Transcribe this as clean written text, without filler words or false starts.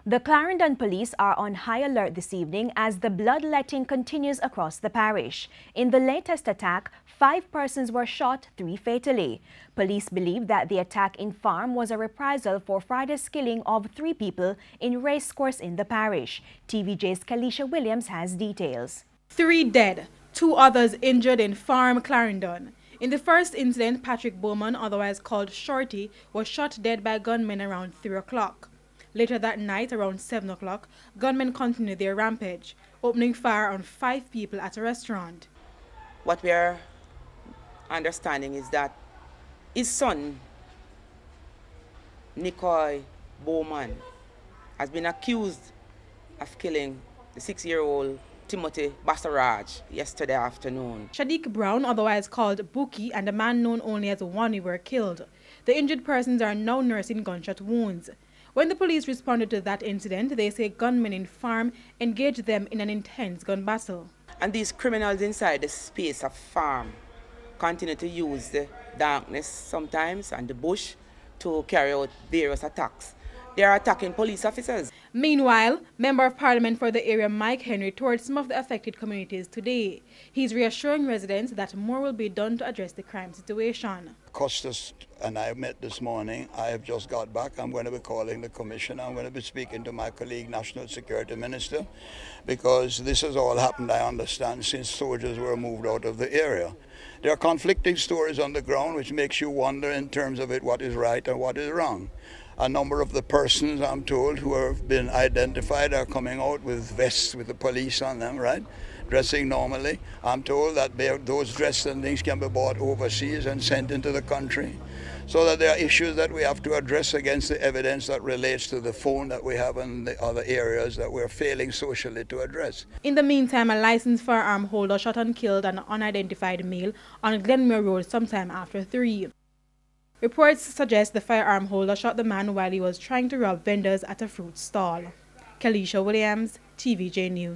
The Clarendon police are on high alert this evening as the bloodletting continues across the parish. In the latest attack, 5 persons were shot, 3 fatally. Police believe that the attack in Farm was a reprisal for Friday's killing of 3 people in racecourse in the parish. TVJ's Kalisha Williams has details. 3 dead, 2 others injured in Farm, Clarendon. In the first incident, Patrick Bowman, otherwise called Shorty, was shot dead by gunmen around 3 o'clock. Later that night, around 7 o'clock, gunmen continued their rampage, opening fire on 5 people at a restaurant. What we are understanding is that his son, Nicoy Bowman, has been accused of killing the 6-year-old Timothy Basaraj yesterday afternoon. Shadiq Brown, otherwise called Bookie, and a man known only as Wani were killed. The injured persons are now nursing gunshot wounds. When the police responded to that incident, they say gunmen in Farm engaged them in an intense gun battle. And these criminals inside the space of Farm continue to use the darkness sometimes and the bush to carry out various attacks. They are attacking police officers. Meanwhile, Member of Parliament for the area Mike Henry toured some of the affected communities today. He's reassuring residents that more will be done to address the crime situation. Costas and I met this morning. I have just got back. I'm going to be calling the Commissioner. I'm going to be speaking to my colleague, National Security Minister, because this has all happened, I understand, since soldiers were moved out of the area. There are conflicting stories on the ground which makes you wonder in terms of it what is right and what is wrong. A number of the persons, I'm told, who have been identified are coming out with vests with the police on them, right? Dressing normally. I'm told that those dresses and things can be bought overseas and sent into the country. So that there are issues that we have to address against the evidence that relates to the phone that we have in the other areas that we're failing socially to address. In the meantime, a licensed firearm holder shot and killed an unidentified male on Glenmere Road sometime after 3. Reports suggest the firearm holder shot the man while he was trying to rob vendors at a fruit stall. Kalisha Williams, TVJ News.